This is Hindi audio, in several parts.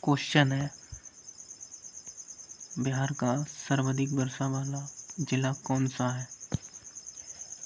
क्वेश्चन है, बिहार का सर्वाधिक वर्षा वाला जिला कौन सा है?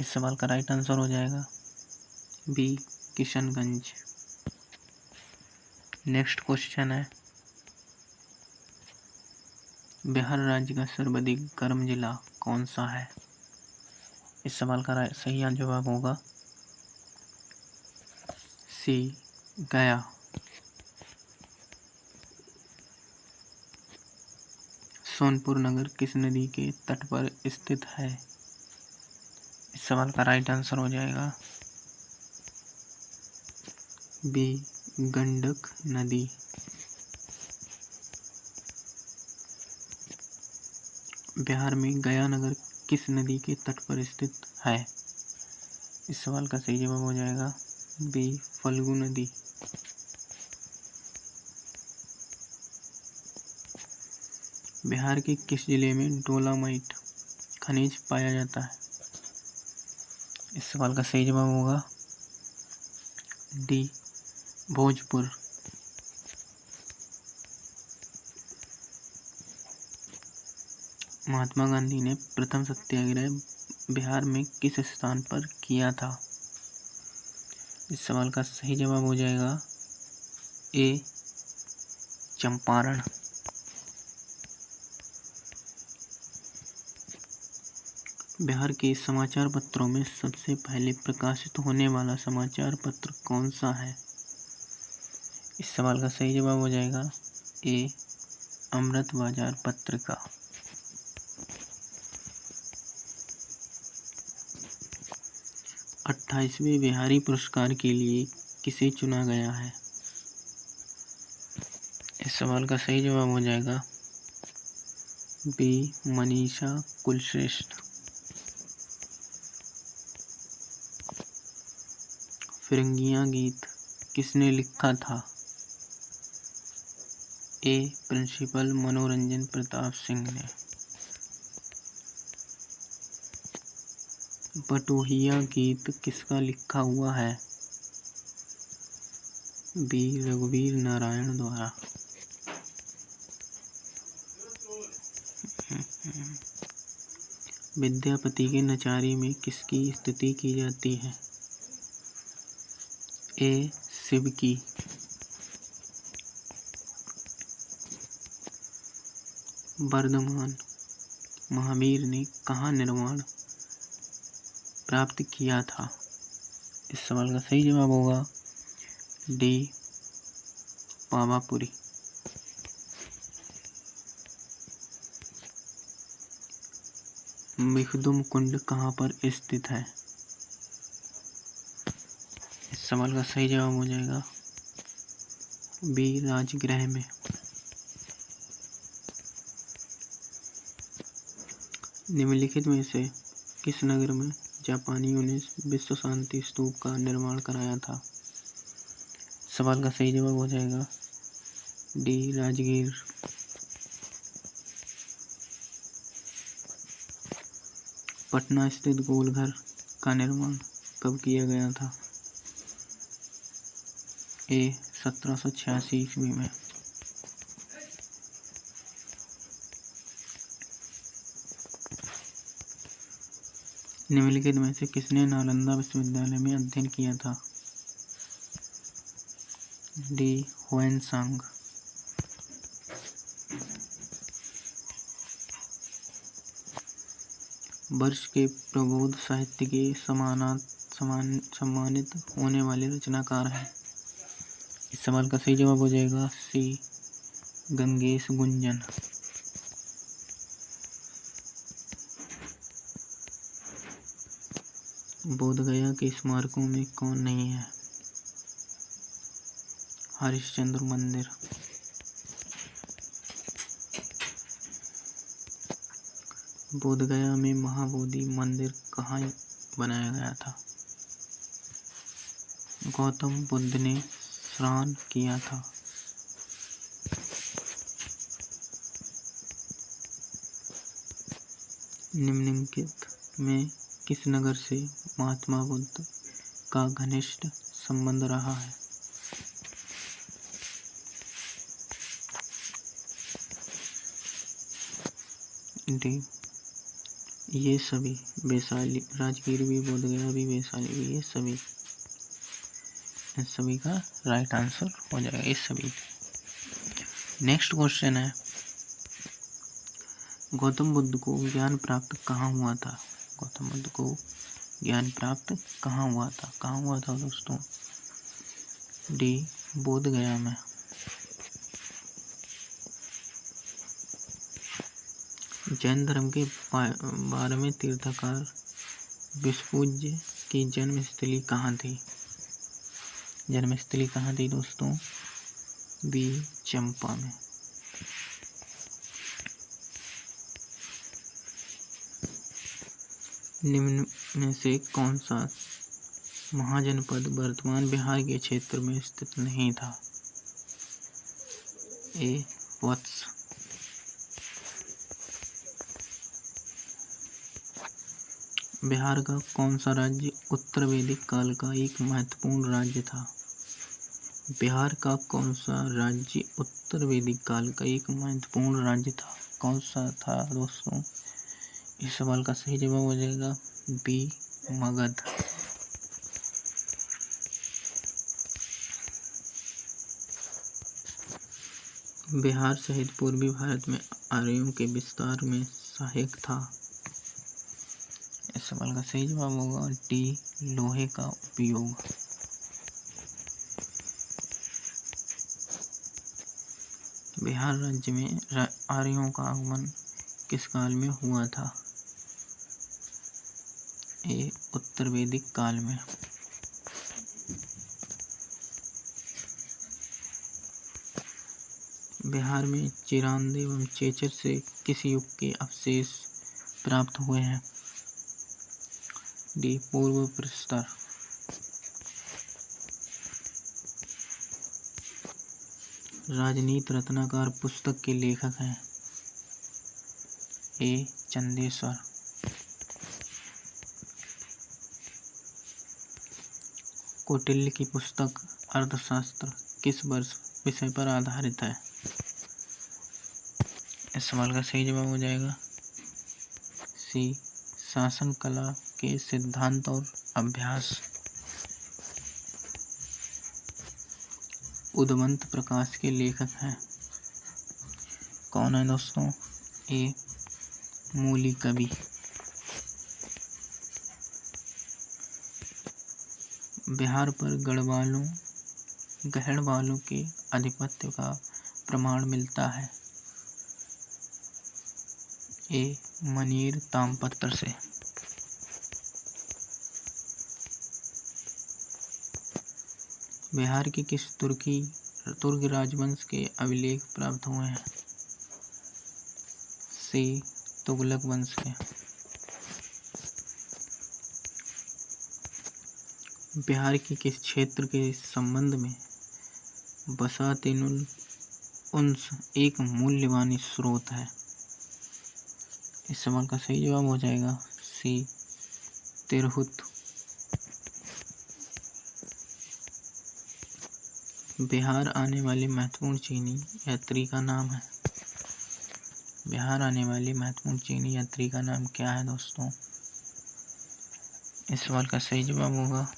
इस सवाल का राइट आंसर हो जाएगा बी, किशनगंज। नेक्स्ट क्वेश्चन है, बिहार राज्य का सर्वाधिक गर्म जिला कौन सा है? इस सवाल का सही जवाब होगा सी, गया। सोनपुर नगर किस नदी के तट पर स्थित है? इस सवाल का राइट आंसर हो जाएगा बी, गंडक नदी। बिहार में गया नगर किस नदी के तट पर स्थित है? इस सवाल का सही जवाब हो जाएगा बी, फल्गु नदी। बिहार के किस जिले में डोलामाइट खनिज पाया जाता है? इस सवाल का सही जवाब होगा डी, भोजपुर। महात्मा गांधी ने प्रथम सत्याग्रह बिहार में किस स्थान पर किया था? इस सवाल का सही जवाब हो जाएगा ए, चंपारण। बिहार के समाचार पत्रों में सबसे पहले प्रकाशित होने वाला समाचार पत्र कौन सा है? इस सवाल का सही जवाब हो जाएगा ए, अमृत बाजार पत्रिका। 28वें बिहारी पुरस्कार के लिए किसे चुना गया है? इस सवाल का सही जवाब हो जाएगा बी, मनीषा कुलश्रेष्ठ। फिरंगियाँ गीत किसने लिखा था? ए, प्रिंसिपल मनोरंजन प्रताप सिंह ने। बटोहिया गीत किसका लिखा हुआ है? बी, रघुवीर नारायण द्वारा। विद्यापति के नचारी में किसकी स्तुति की जाती है? ए, शिव की। वर्धमान महावीर ने कहाँ निर्माण प्राप्त किया था? इस सवाल का सही जवाब होगा डी, पावापुरी। मिखदुम कुंड कहाँ पर स्थित है? इस सवाल का सही जवाब हो जाएगा बी, राजगृह में। निम्नलिखित में से किस नगर में जापानियों ने विश्व शांति स्तूप का निर्माण कराया था? सवाल का सही जवाब हो जाएगा डी, राजगीर। पटना स्थित गोलघर का निर्माण कब किया गया था? ए, 1786 ईस्वी में। निम्नलिखित में से किसने नालंदा विश्वविद्यालय में अध्ययन किया था? D, Hiuen Tsang. वर्ष के प्रबोध साहित्य के सम्मानित होने वाले रचनाकार हैं? इस सवाल का सही जवाब हो जाएगा सी, गंगेश गुंजन। बोधगया के स्मारकों में कौन नहीं है? हरिश्चंद्र मंदिर। बोधगया में महाबोधि मंदिर कहाँ बनाया गया था? गौतम बुद्ध ने स्नान किया था। निम्नलिखित में किस नगर से महात्मा बुद्ध का घनिष्ठ संबंध रहा है? डी ये सभी, वैशाली, राजगीर भी, बोधगया भी, वैशाली भी, ये सभी, इन सभी का राइट आंसर हो जाएगा, ये सभी। नेक्स्ट क्वेश्चन है, गौतम बुद्ध को ज्ञान प्राप्त कहाँ हुआ था? गौतम बुद्ध को ज्ञान प्राप्त कहाँ हुआ था? कहाँ हुआ था दोस्तों? डी बोधगया में। जैन धर्म के 12वें तीर्थंकर विश्वपूज्य की जन्मस्थली कहाँ थी? जन्मस्थली कहाँ थी दोस्तों? बी चंपा में। निम्न में से कौन सा महाजनपद वर्तमान बिहार के क्षेत्र में स्थित नहीं था? ए वत्स। बिहार का कौन सा राज्य उत्तर वैदिक काल का एक महत्वपूर्ण राज्य था? बिहार का कौन सा राज्य उत्तर वैदिक काल का एक महत्वपूर्ण राज्य था? कौन सा था दोस्तों? इस सवाल का सही जवाब हो जाएगा बी मगध। बिहार सहित पूर्वी भारत में आर्यों के विस्तार में सहायक था। इस सवाल का सही जवाब होगा डी लोहे का उपयोग। बिहार राज्य में आर्यों का आगमन किस काल में हुआ था? ए उत्तर वैदिक काल में। बिहार में चिरांद एवं चेचर से किस युग के अवशेष प्राप्त हुए हैं? डी पूर्व प्रस्तर। राजनीति रत्नाकर पुस्तक के लेखक हैं? ए चंदेश्वर। कौटिल्य की पुस्तक अर्थशास्त्र किस विषय पर आधारित है? इस सवाल का सही जवाब हो जाएगा सी शासन कला के सिद्धांत और अभ्यास। उद्वंत प्रकाश के लेखक हैं? कौन है दोस्तों? ए मूली कवि। बिहार पर गढ़वालों के आधिपत्य का प्रमाण मिलता है? ए मनेर ताम्रपत्र से। बिहार के किस तुर्क राजवंश के अभिलेख प्राप्त हुए हैं? सी तुगलक वंश के। बिहार के किस क्षेत्र के संबंध में बसातीनुल उन्स एक मूल्यवान स्रोत है? इस सवाल का सही जवाब हो जाएगा सी तिरहुत। बिहार आने वाले महत्वपूर्ण चीनी यात्री का नाम है? बिहार आने वाले महत्वपूर्ण चीनी यात्री का नाम क्या है दोस्तों? इस सवाल का सही जवाब होगा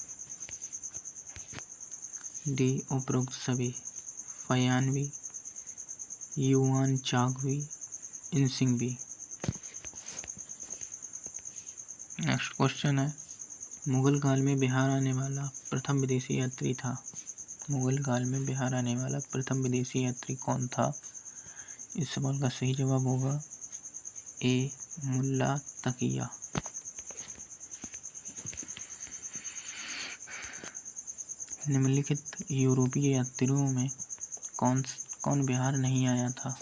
डी उपरोक्त सभी। फयानवी, युआन चांगवी, इनसिंगवी। नेक्स्ट क्वेश्चन है, मुगल काल में बिहार आने वाला प्रथम विदेशी यात्री था? मुगल काल में बिहार आने वाला प्रथम विदेशी यात्री कौन था? इस सवाल का सही जवाब होगा ए मुल्ला तकिया। निम्नलिखित यूरोपीय यात्रियों में कौन बिहार नहीं आया था?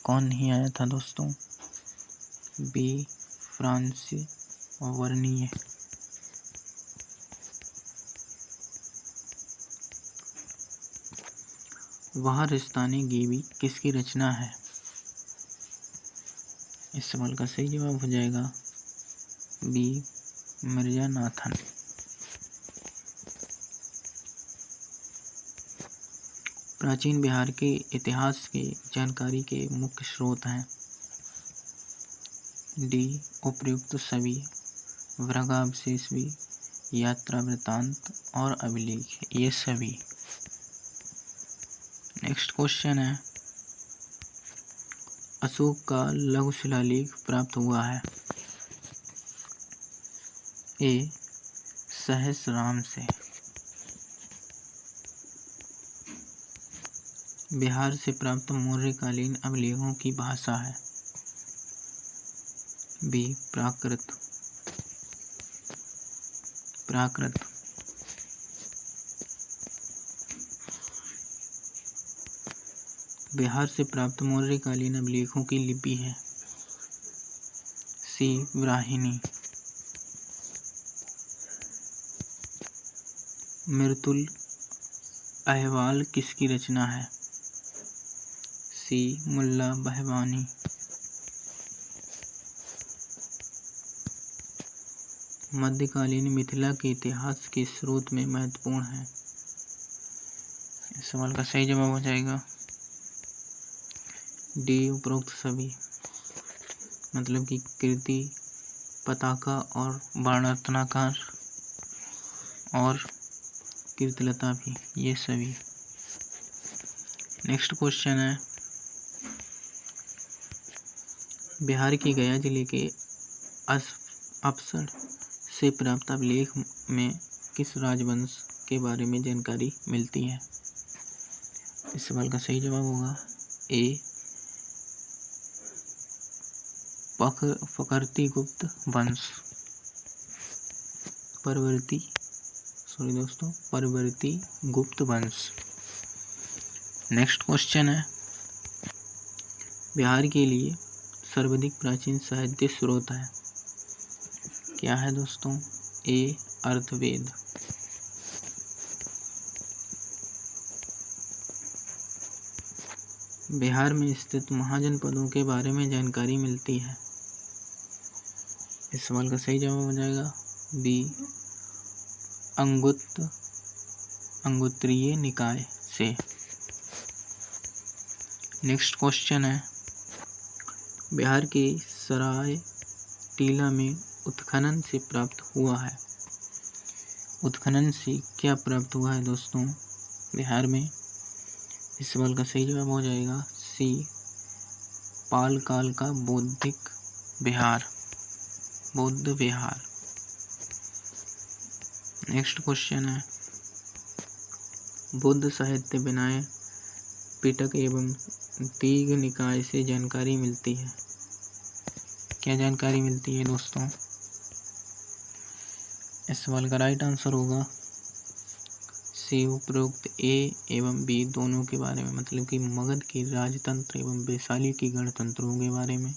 कौन नहीं आया था दोस्तों? बी फ्रांसीसी वर्निए। वारस्ताने गीवी किसकी रचना है? इस सवाल का सही जवाब हो जाएगा बी मिर्जा नाथन। प्राचीन बिहार के इतिहास के जानकारी के मुख्य स्रोत हैं? डी उपयुक्त सभी, वर्गावशेष भी, यात्रा वृतांत और अभिलेख, ये सभी। नेक्स्ट क्वेश्चन है, अशोक का लघु शिलालेख प्राप्त हुआ है। ए सहस्राम से, बिहार से प्राप्त मौर्यकालीन अभिलेखों की भाषा है। बी प्राकृत, बिहार से प्राप्त मौर्यकालीन अभिलेखों की लिपि है। सी ब्राह्मणी। मृतुल अहवाल किसकी रचना है। सी मुल्ला बहबानी। मध्यकालीन मिथिला के इतिहास के स्रोत में महत्वपूर्ण है। इस सवाल का सही जवाब हो जाएगा डी उपरोक्त सभी, मतलब कि कीर्ति, पताका और वर्णनाकार और कीर्तिलता भी, ये सभी। नेक्स्ट क्वेश्चन है, बिहार के गया जिले के अफसर से प्राप्त अभिलेख में किस राजवंश के बारे में जानकारी मिलती है। इस सवाल का सही जवाब होगा ए फकरती गुप्त वंश, परवर्ती गुप्त वंश। नेक्स्ट क्वेश्चन है, बिहार के लिए सर्वाधिक प्राचीन साहित्य स्रोत है। क्या है दोस्तों। ए अर्थवेद। बिहार में स्थित महाजनपदों के बारे में जानकारी मिलती है। इस सवाल का सही जवाब हो जाएगा बी अंगुत्रीय निकाय से। नेक्स्ट क्वेश्चन है, बिहार के सराय टीला में उत्खनन से प्राप्त हुआ है। उत्खनन से क्या प्राप्त हुआ है दोस्तों बिहार में। इस सवाल का सही जवाब हो जाएगा सी पाल काल का बौद्ध विहार। नेक्स्ट क्वेश्चन है, बुद्ध साहित्य विनय पिटक एवं दीघ निकाय से जानकारी मिलती है। क्या जानकारी मिलती है दोस्तों। इस सवाल का राइट आंसर होगा सी उपरोक्त ए एवं बी दोनों के बारे में, मतलब कि मगध के राजतंत्र एवं वैशाली के गणतंत्रों के बारे में,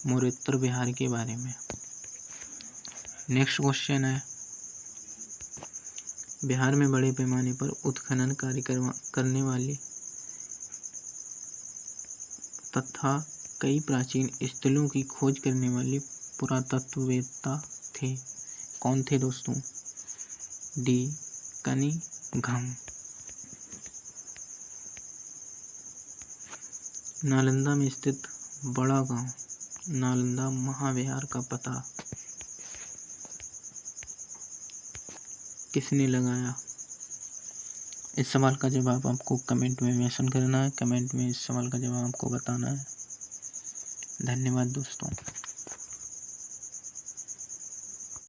मौर्योत्तर बिहार के बारे में। नेक्स्ट क्वेश्चन है, बिहार में बड़े पैमाने पर उत्खनन कार्य करने वाले तथा कई प्राचीन स्थलों की खोज करने वाले पुरातत्ववेत्ता थे। कौन थे दोस्तों। D Cunningham. नालंदा में स्थित बड़ा गांव नालंदा महाविहार का पता किसने लगाया। इस सवाल का जवाब आपको कमेंट में मेंशन करना है। कमेंट में इस सवाल का जवाब आपको बताना है। धन्यवाद दोस्तों।